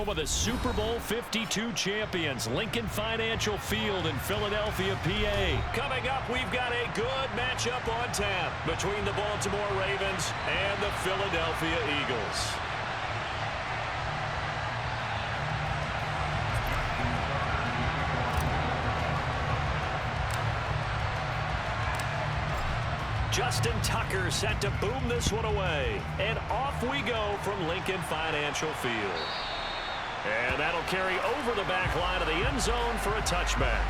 home of the Super Bowl 52 champions, Lincoln Financial Field in Philadelphia, PA. Coming up, we've got a good matchup on tap between the Baltimore Ravens and the Philadelphia Eagles. Justin Tucker set to boom this one away. And off we go from Lincoln Financial Field. And that'll carry over the back line of the end zone for a touchback.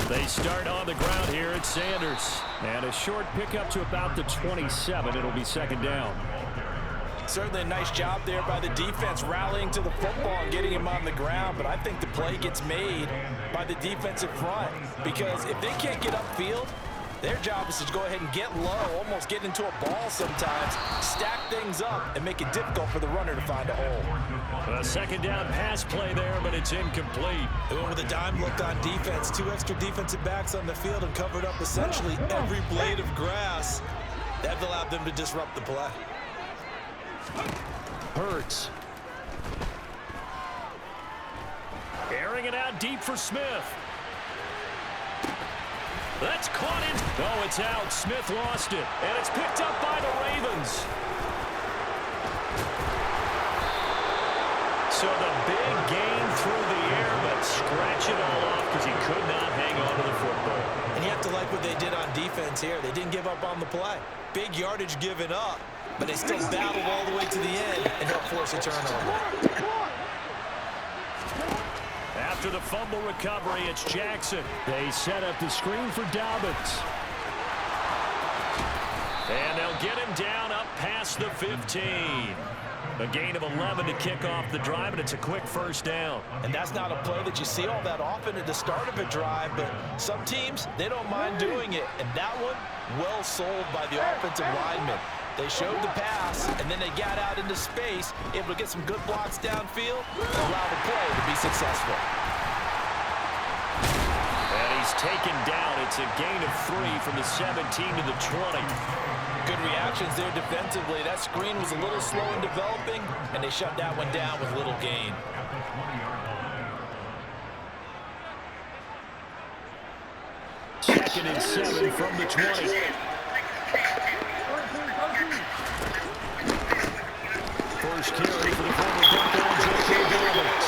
They start on the ground here at Sanders. And a short pickup to about the 27. It'll be second down. Certainly a nice job there by the defense rallying to the football and getting him on the ground. But I think the play gets made by the defensive front. Because if they can't get upfield, their job is to go ahead and get low, almost get into a ball sometimes, stack things up, and make it difficult for the runner to find a hole. A second down pass play there, but it's incomplete. They went with a dime look on defense. 2 extra defensive backs on the field and covered up essentially every blade of grass. That allowed them to disrupt the play. Hurts. Airing it out deep for Smith. That's caught in. Oh, it's out. Smith lost it. And it's picked up by the Ravens. So the big gain through the air, but scratch it all off because he could not hang on to the football. And you have to like what they did on defense here. They didn't give up on the play. Big yardage given up, but they still battled all the way to the end and helped force a turnover. After the fumble recovery, it's Jackson. They set up the screen for Dobbins. And they'll get him down up past the 15. A gain of 11 to kick off the drive, and it's a quick first down. And that's not a play that you see all that often at the start of a drive, but some teams, they don't mind doing it. And that one, well sold by the offensive lineman. They showed the pass, and then they got out into space, able to get some good blocks downfield, and allow the play to be successful. And he's taken down. It's a gain of 3 from the 17 to the 20. Good reactions there defensively. That screen was a little slow in developing, and they shut that one down with little gain. Second and 7 from the 20. First carry for the former Bronco, J.K. Dobbins.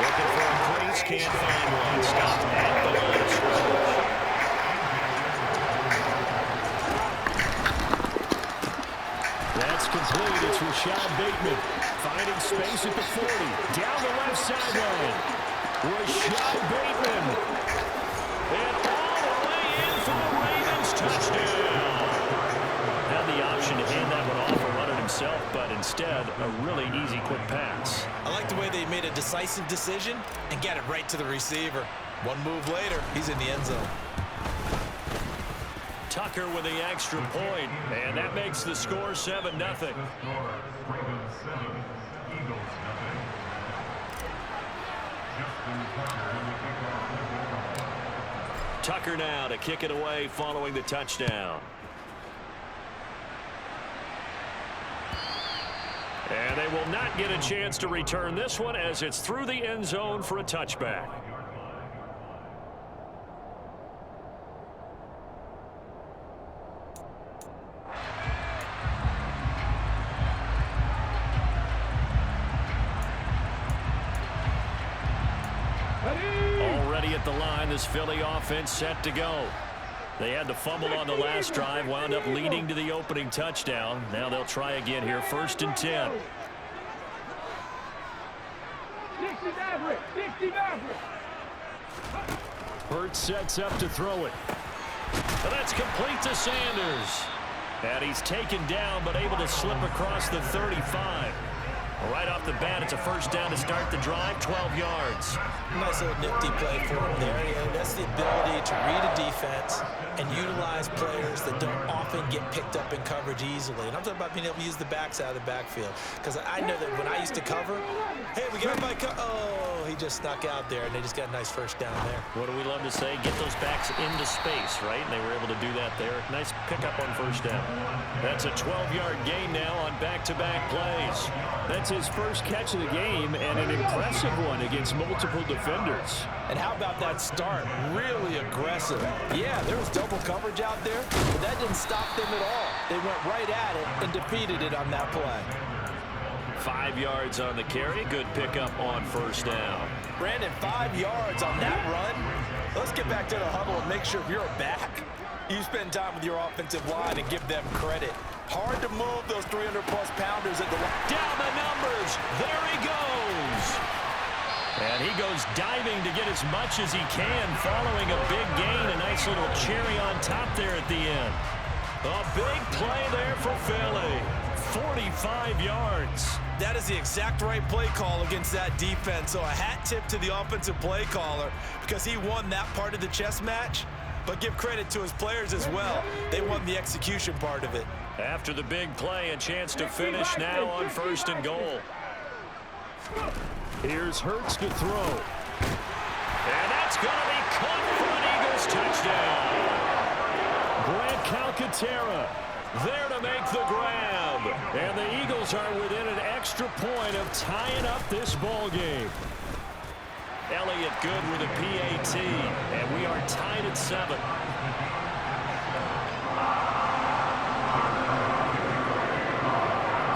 Looking for a crease, can't find one. Stopped at the line of scrimmage. That's complete. It's Rashad Bateman finding space at the 40. Down the left sideline. Rashad Bateman. And all the way in for the Ravens touchdown. Had the option to hand that one off and run it himself, but instead, a really easy quick pass. I like the way they made a decisive decision and got it right to the receiver. One move later, he's in the end zone. Tucker with the extra point, and that makes the score 7-0. Tucker now to kick it away following the touchdown. And they will not get a chance to return this one as it's through the end zone for a touchback. Already at the line, this Philly offense set to go. They had the fumble on the last drive, wound up leading to the opening touchdown. Now they'll try again here, 1st and 10. Hurts sets up to throw it. And that's complete to Sanders. And he's taken down, but able to slip across the 35. Right off the bat, it's a first down to start the drive, 12 yards. Nice little nifty play for him there. Yeah, that's the ability to read a defense and utilize players that don't often get picked up in coverage easily. And I'm talking about being able to use the backs out of the backfield. Because I know that when I used to cover, hey, we got my oh, he just snuck out there, and they just got a nice first down there. What do we love to say? Get those backs into space, right? And they were able to do that there. Nice pickup on first down. That's a 12-yard gain now on back-to-back plays. That's his first catch of the game, and an impressive one against multiple defenders. And how about that start? Really aggressive. Yeah, there was double coverage out there, but that didn't stop them at all. They went right at it and defeated it on that play. 5 yards on the carry. Good pickup on first down. Brandon, 5 yards on that run. Let's get back to the huddle and make sure if you're a back, you spend time with your offensive line and give them credit. Hard to move those 300-plus pounders at the line. Down the numbers. There he goes. And he goes diving to get as much as he can, following a big gain. A nice little cherry on top there at the end. A big play there for Philly. 45 yards. That is the exact right play call against that defense. So a hat tip to the offensive play caller because he won that part of the chess match. But give credit to his players as well. They won the execution part of it. After the big play, a chance to finish now on first and goal. Here's Hurts to throw. And that's going to be caught for an Eagles touchdown. Grant Calcaterra there to make the grab. And the Eagles are within an extra point of tying up this ball game. Elliott good with a PAT, and we are tied at 7.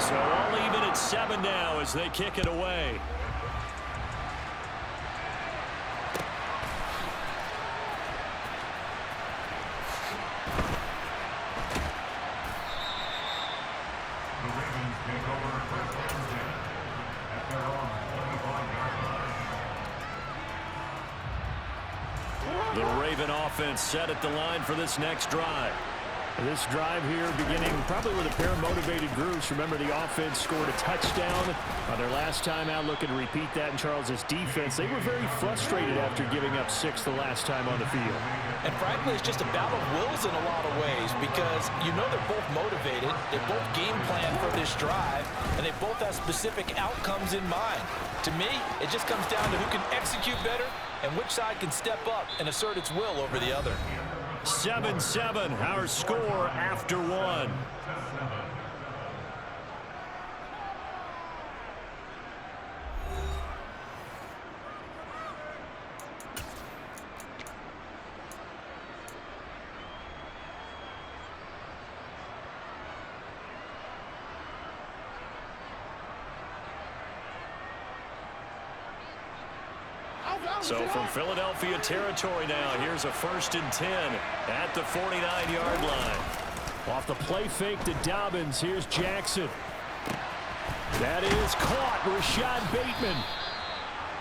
So all even at 7 now as they kick it away. The Raven offense set at the line for this next drive. This drive here beginning probably with a pair of motivated groups. Remember, the offense scored a touchdown on their last time out. Looking to repeat that in Charles's defense. They were very frustrated after giving up 6 the last time on the field. And frankly, it's just a battle of wills in a lot of ways because you know they're both motivated. They both game plan for this drive, and they both have specific outcomes in mind. To me, it just comes down to who can execute better and which side can step up and assert its will over the other. 7-7, our score after 1. So from Philadelphia territory now, here's a 1st and 10 at the 49-yard line. Off the play fake to Dobbins, here's Jackson. That is caught, Rashad Bateman.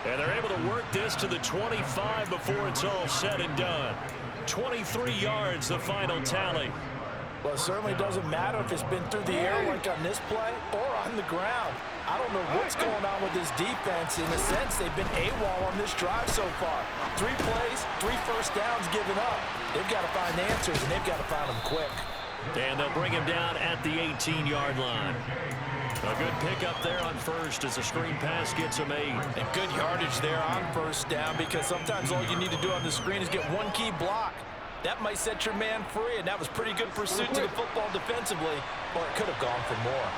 And they're able to work this to the 25 before it's all said and done. 23 yards, the final tally. Well, it certainly doesn't matter if it's been through the air like on this play or on the ground. I don't know what's going on with this defense. In a sense, they've been AWOL on this drive so far. 3 plays, 3 first downs given up. They've got to find answers, and they've got to find them quick. And they'll bring him down at the 18-yard line. A good pickup there on first as a screen pass gets a made. And good yardage there on first down because sometimes all you need to do on the screen is get one key block. That might set your man free, and that was pretty good pursuit to the football defensively, or it could have gone for more.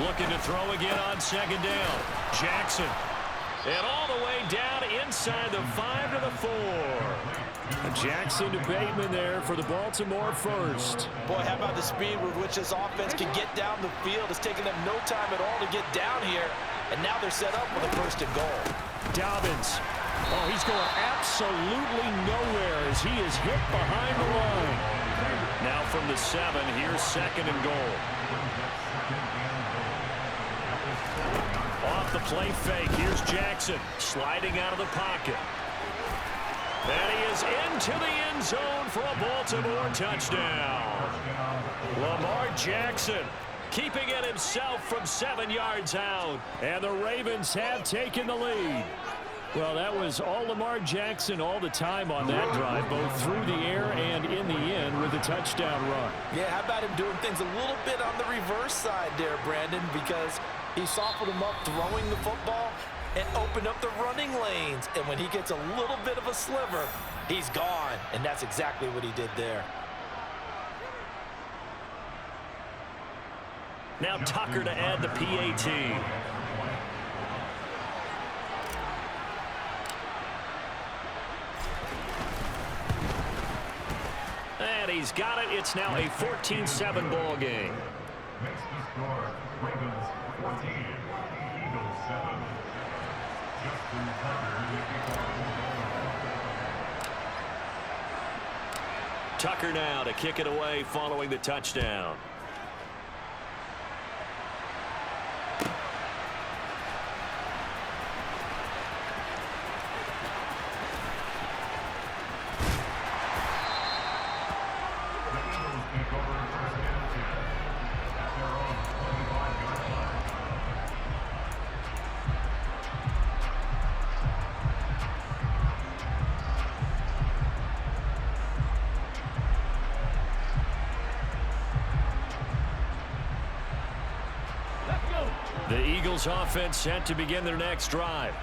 Looking to throw again on 2nd down. Jackson. And all the way down inside the 5 to the 4. Jackson to Bateman there for the Baltimore first. Boy, how about the speed with which this offense can get down the field? It's taken them no time at all to get down here, and now they're set up with a 1st and goal. Dobbins. Oh, he's going absolutely nowhere as he is hit behind the line. Now from the 7, here's 2nd and goal. Off the play fake, here's Jackson sliding out of the pocket. And he is into the end zone for a Baltimore touchdown. Lamar Jackson keeping it himself from 7 yards out. And the Ravens have taken the lead. Well, that was all Lamar Jackson all the time on that drive, both through the air and in the end with a touchdown run. Yeah, how about him doing things a little bit on the reverse side there, Brandon, because he softened him up throwing the football and opened up the running lanes. And when he gets a little bit of a sliver, he's gone. And that's exactly what he did there. Now Tucker to add the PAT. And he's got it. It's now a 14-7 ball game. Next to score, Ravens 14, Eagles 7. Justin Tucker now to kick it away following the touchdown. The Eagles offense set to begin their next drive.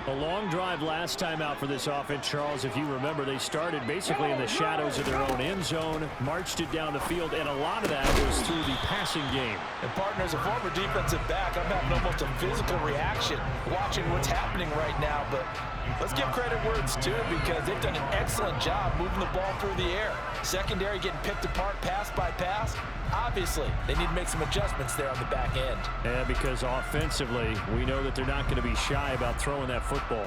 A long drive last time out for this offense, Charles. If you remember, they started basically in the shadows of their own end zone, marched it down the field, and a lot of that was through the passing game. And partner, as a former defensive back, I'm having almost a physical reaction watching what's happening right now. But let's give credit where it's due, because they've done an excellent job moving the ball through the air. Secondary getting picked apart pass by pass. Obviously, they need to make some adjustments there on the back end. Yeah, because offensively, we know that they're not going to be shy about throwing that football.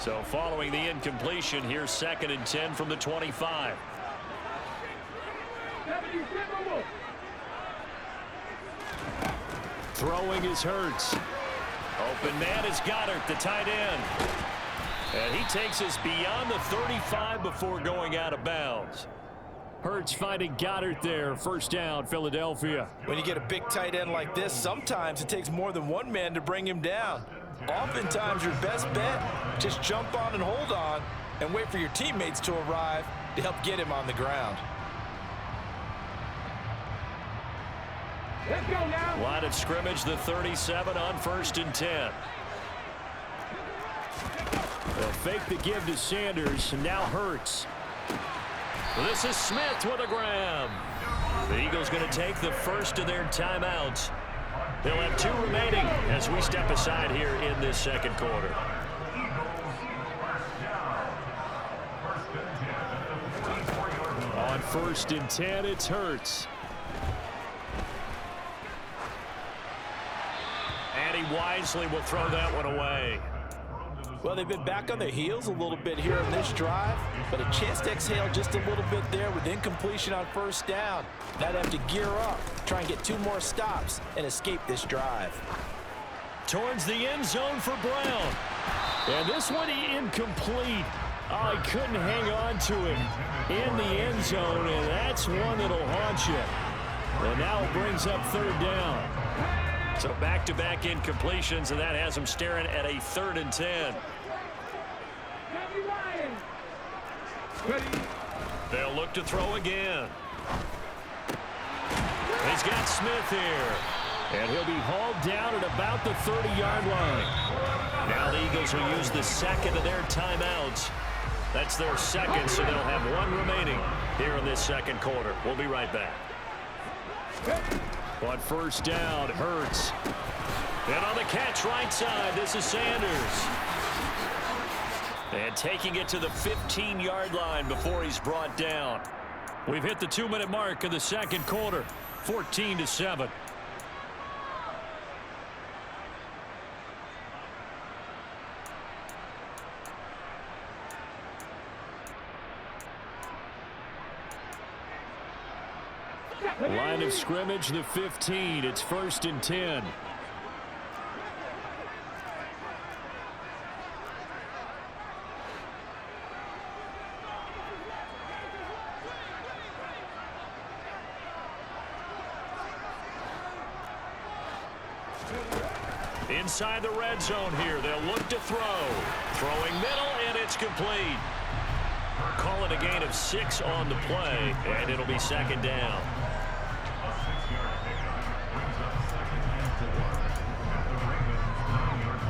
So following the incompletion, here's 2nd and 10 from the 25. Throwing is Hurts. Open man is Goddard, the tight end. And he takes us beyond the 35 before going out of bounds. Hurts finding Goddard there. 1st down, Philadelphia. When you get a big tight end like this, sometimes it takes more than one man to bring him down. Oftentimes, your best bet, just jump on and hold on and wait for your teammates to arrive to help get him on the ground. Let's go now. Line of scrimmage, the 37 on 1st and 10. They'll fake the give to Sanders, and now Hurts. This is Smith with a grab. The Eagles going to take the first of their timeouts. They'll have 2 remaining as we step aside here in this 2nd quarter. On 1st and 10, it's Hurts. And he wisely will throw that one away. Well, they've been back on their heels a little bit here in this drive, but a chance to exhale just a little bit there with incompletion on 1st down. Now they have to gear up, try and get 2 more stops and escape this drive. Towards the end zone for Brown. And this one incomplete. Oh, he couldn't hang on to it in the end zone, and that's one that'll haunt you. And now it brings up 3rd down. So back-to-back incompletions, and that has them staring at a 3rd and 10. They'll look to throw again. He's got Smith here. And he'll be hauled down at about the 30-yard line. Now the Eagles will use the 2nd of their timeouts. That's their 2nd, so they'll have 1 remaining here in this 2nd quarter. We'll be right back. On 1st down, Hurts. And on the catch right side, this is Sanders. And taking it to the 15-yard line before he's brought down. We've hit the 2-minute mark of the 2nd quarter, 14-7. Line of scrimmage, the 15. It's 1st and 10. Inside the red zone here, they'll look to throw. Throwing middle, and it's complete. Call it a gain of 6 on the play, and it'll be second down. A 6-yard pickup brings up 2nd and 4 at the Ravens' 9-yard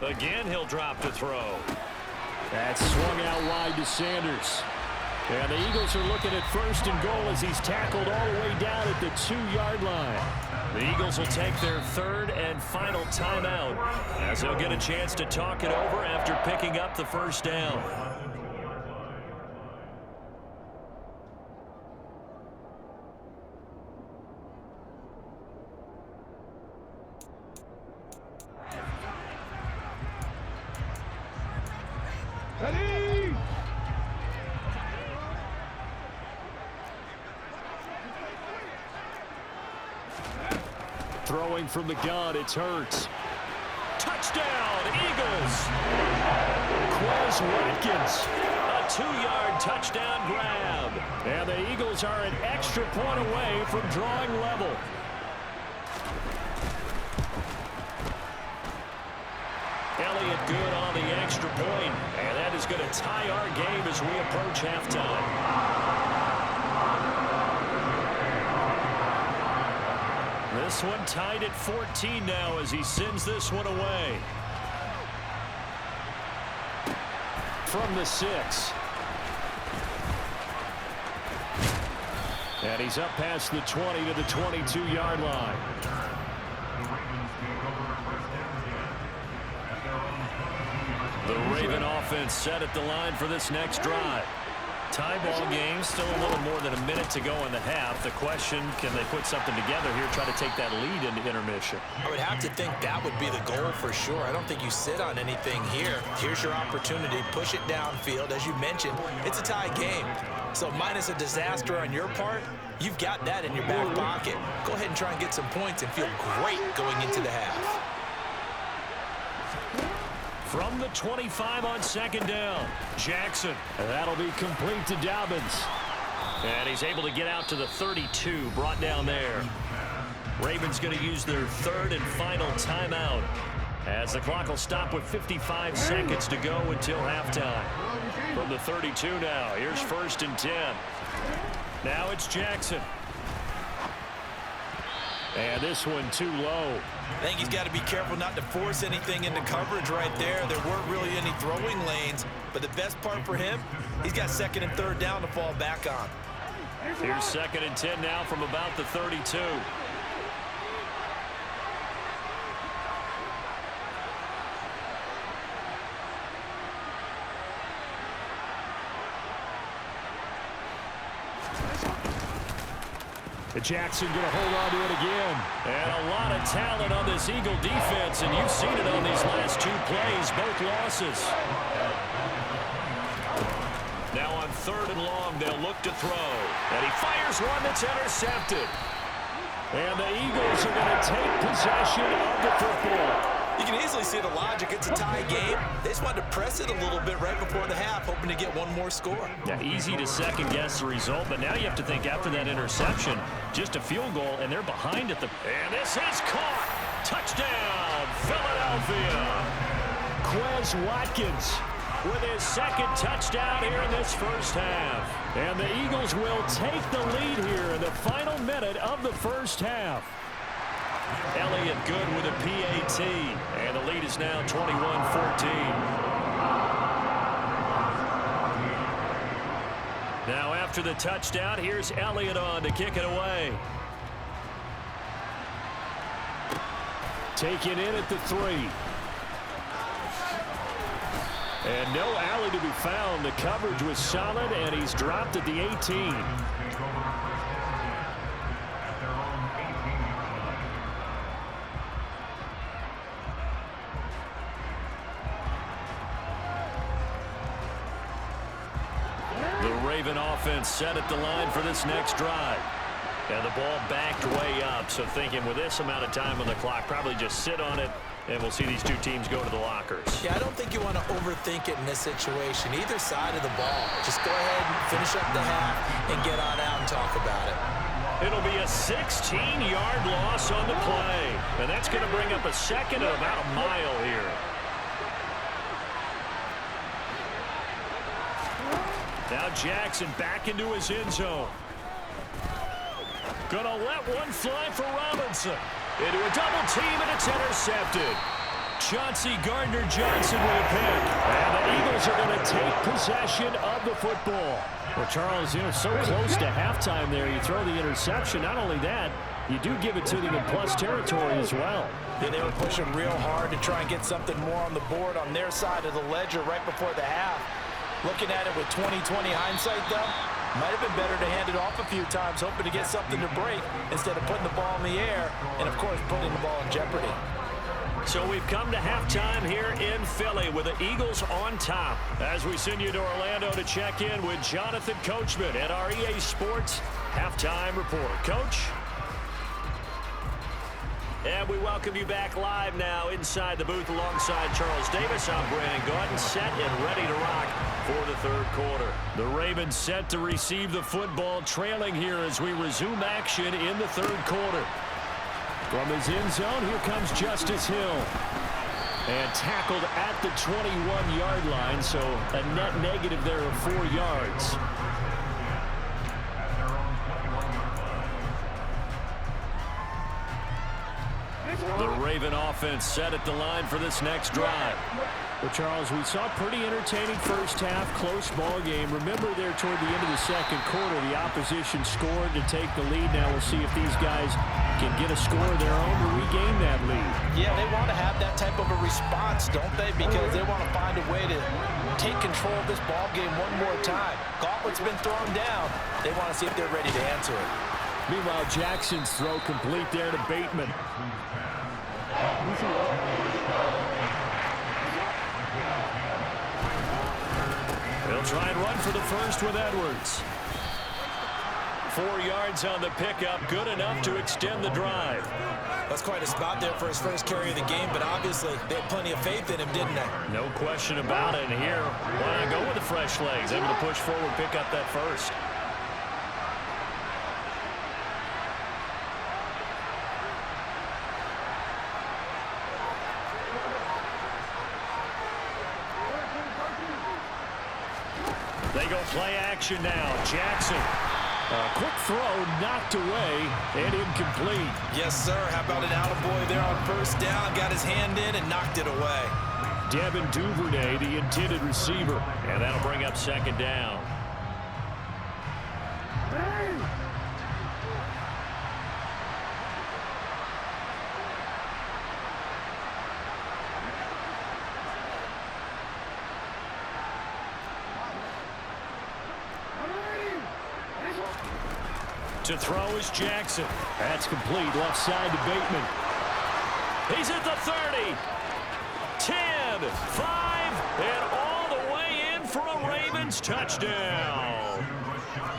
line. Again, he'll drop to throw. That's swung out wide to Sanders. And the Eagles are looking at 1st and goal as he's tackled all the way down at the 2-yard line. The Eagles will take their 3rd and final timeout as they'll get a chance to talk it over after picking up the 1st down. Throwing from the gun, it's Hurts. Touchdown, Eagles! Quez Watkins, a 2-yard touchdown grab. And the Eagles are an extra point away from drawing level. Elliott good on the extra point, and that is going to tie our game as we approach halftime. This one tied at 14 now as he sends this one away. From the 6. And he's up past the 20 to the 22-yard line. The Raven offense set at the line for this next drive. Tie ball game, still a little more than a minute to go in the half. The question, can they put something together here, try to take that lead into intermission? I would have to think that would be the goal for sure. I don't think you sit on anything here. Here's your opportunity. Push it downfield. As you mentioned, it's a tie game. So minus a disaster on your part, you've got that in your back pocket. Go ahead and try and get some points and feel great going into the half. From the 25 on 2nd down, Jackson. And that'll be complete to Dobbins. And he's able to get out to the 32, brought down there. Ravens going to use their 3rd and final timeout as the clock will stop with 55 seconds to go until halftime. From the 32 now, here's 1st and 10. Now it's Jackson. And this one too low. I think he's got to be careful not to force anything into coverage right there. There weren't really any throwing lanes, but the best part for him, he's got 2nd and 3rd down to fall back on. Here's 2nd and 10 now from about the 32. Jackson going to hold on to it again. And a lot of talent on this Eagle defense, and you've seen it on these last 2 plays, both losses. Now on 3rd and long, they'll look to throw. And he fires one that's intercepted. And the Eagles are going to take possession of the football. You can easily see the logic. It's a tie game. They just wanted to press it a little bit right before the half, hoping to get one more score. Yeah, easy to second-guess the result, but now you have to think after that interception, just a field goal, and they're behind at the... And this is caught! Touchdown, Philadelphia! Quez Watkins with his 2nd touchdown here in this 1st half. And the Eagles will take the lead here in the final minute of the 1st half. Elliott good with a PAT, and the lead is now 21-14. Now after the touchdown, here's Elliott on to kick it away. Taken in at the 3. And no alley to be found. The coverage was solid, and he's dropped at the 18. The Raven offense set at the line for this next drive. And the ball backed way up, so thinking with this amount of time on the clock, probably just sit on it, and we'll see these two teams go to the lockers. Yeah, I don't think you want to overthink it in this situation. Either side of the ball. Just go ahead and finish up the half and get on out and talk about it. It'll be a 16-yard loss on the play. And that's going to bring up a second of about a mile here. Now Jackson back into his end zone. Gonna let one fly for Robinson. Into a double team, and it's intercepted. Chauncey Gardner-Johnson with a pick. And the Eagles are going to take possession of the football. Well, Charles, so close to halftime there. You throw the interception. Not only that, you do give it to them in plus territory as well. Yeah, they were pushing real hard to try and get something more on the board on their side of the ledger right before the half. Looking at it with 20/20 hindsight, though, might have been better to hand it off a few times, hoping to get something to break instead of putting the ball in the air and, of course, putting the ball in jeopardy. So we've come to halftime here in Philly with the Eagles on top. As we send you to Orlando to check in with Jonathan Coachman at our EA Sports Halftime Report. Coach? And we welcome you back live now inside the booth alongside Charles Davis. I'm Brandon Gaudin, set and ready to rock for the third quarter. The Ravens set to receive the football, trailing here as we resume action in the third quarter. From his end zone, here comes Justice Hill. And tackled at the 21-yard line, so a net negative there of 4 yards. The Raven offense set at the line for this next drive. Well, Charles, we saw a pretty entertaining first half, close ball game. Remember there toward the end of the second quarter, the opposition scored to take the lead. Now we'll see if these guys can get a score of their own to regain that lead. Yeah, they want to have that type of a response, don't they? Because they want to find a way to take control of this ball game one more time. Gauntlet's been thrown down. They want to see if they're ready to answer it. Meanwhile, Jackson's throw complete there to Bateman. They'll try and run for the first with Edwards. 4 yards on the pickup, good enough to extend the drive. That's quite a spot there for his first carry of the game, but obviously they had plenty of faith in him, didn't they? No question about it. And here, why not go with the fresh legs? Able to push forward, pick up that first. They go play action now. Jackson. A quick throw knocked away and incomplete. Yes, sir. How about an attaboy there on first down? Got his hand in and knocked it away. Devin Duvernay, the intended receiver. And that'll bring up second down. To throw is Jackson. That's complete. Left side to Bateman. He's at the 30. 10, 5, and all the way in for a Ravens touchdown.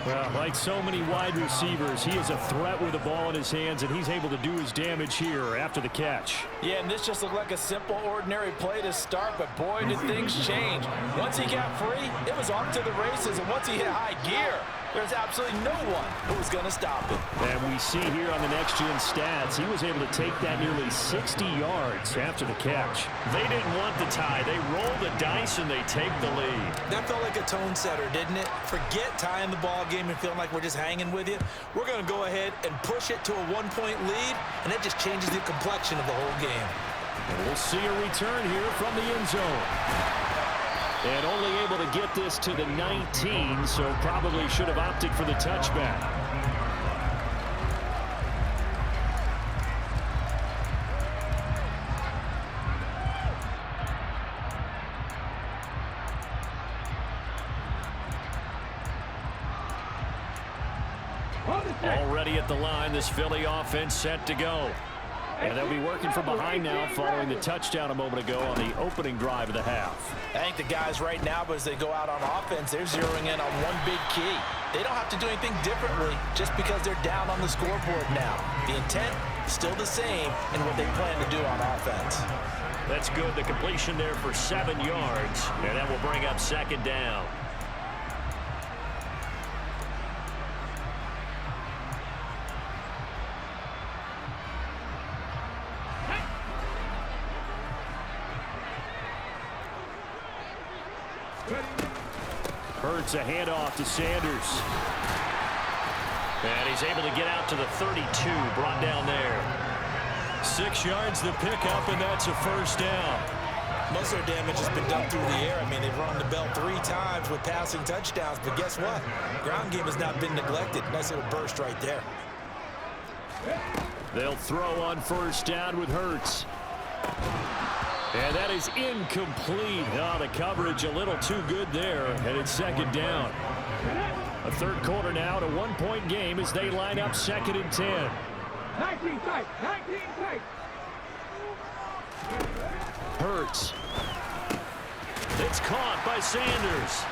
Well, like so many wide receivers, he is a threat with the ball in his hands, and he's able to do his damage here after the catch. Yeah, and this just looked like a simple, ordinary play to start, but boy, did things change. Once he got free, it was off to the races, and once he hit high gear, there's absolutely no one who was going to stop him. And we see here on the next-gen stats, he was able to take that nearly 60 yards after the catch. They didn't want the tie. They roll the dice, and they take the lead. That felt like a tone setter, didn't it? Forget tying the ball game and feeling like we're just hanging with you. We're going to go ahead and push it to a one-point lead, and that just changes the complexion of the whole game. And we'll see a return here from the end zone. And only able to get this to the 19, so probably should have opted for the touchback. Already at the line, this Philly offense set to go. And they'll be working from behind now following the touchdown a moment ago on the opening drive of the half. I think the guys right now, as they go out on offense, they're zeroing in on one big key. They don't have to do anything differently just because they're down on the scoreboard now. The intent is still the same in what they plan to do on offense. That's good. The completion there for 7 yards, and that will bring up second down. Hurts a handoff to Sanders. And he's able to get out to the 32, brought down there. 6 yards the pickup, and that's a first down. Most of their damage has been done through the air. I mean, they've run the bell 3 times with passing touchdowns, but guess what? Ground game has not been neglected. Nice little burst right there. They'll throw on first down with Hurts. And that is incomplete. Oh, the coverage a little too good there, and it's second down. A third quarter now, to 1-point game as they line up 2nd and 10. 19 tight, 19 tight. Hurts. It's caught by Sanders.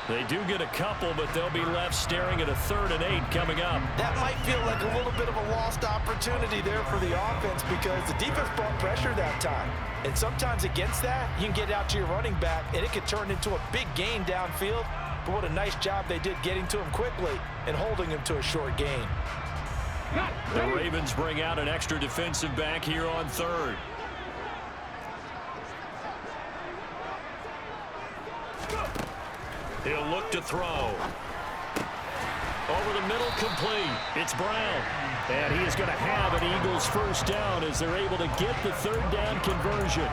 They do get a couple, but they'll be left staring at a 3rd and 8 coming up. That might feel like a little bit of a lost opportunity there for the offense because the defense brought pressure that time. And sometimes against that, you can get out to your running back, and it could turn into a big gain downfield. But what a nice job they did getting to him quickly and holding him to a short gain. The Ravens bring out an extra defensive back here on 3rd. He'll look to throw. Over the middle, complete. It's Brown. And he is going to have an Eagles first down as they're able to get the 3rd down conversion.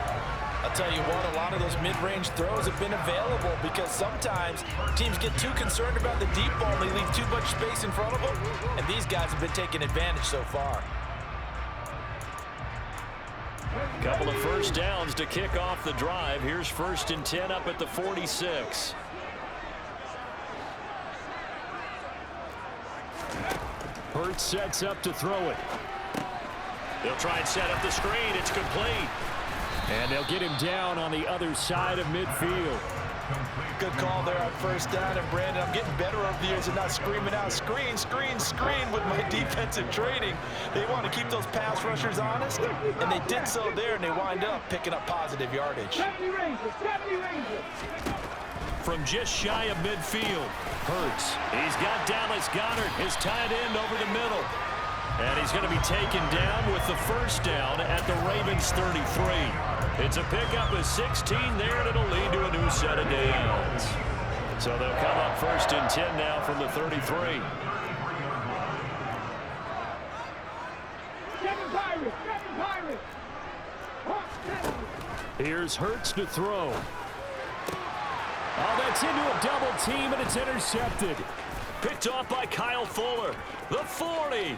I'll tell you what, a lot of those mid-range throws have been available because sometimes teams get too concerned about the deep ball and they leave too much space in front of them. And these guys have been taking advantage so far. Couple of first downs to kick off the drive. Here's 1st and 10 up at the 46. Hurts sets up to throw it. They'll try and set up the screen. It's complete. And they'll get him down on the other side of midfield. Good call there on first down. And, Brandon, I'm getting better over the years and not screaming out, screen, screen, screen with my defensive training. They want to keep those pass rushers honest, and they did so there, and they wind up picking up positive yardage. 70 Rangers, 70 Rangers. From just shy of midfield, Hurts. He's got Dallas Goedert, his tight end, over the middle. And he's going to be taken down with the first down at the Ravens 33. It's a pickup of 16 there, and it'll lead to a new set of downs. So they'll come up 1st and 10 now from the 33. Here's Hurts to throw. Oh, that's into a double team, and it's intercepted. Picked off by Kyle Fuller. The 40.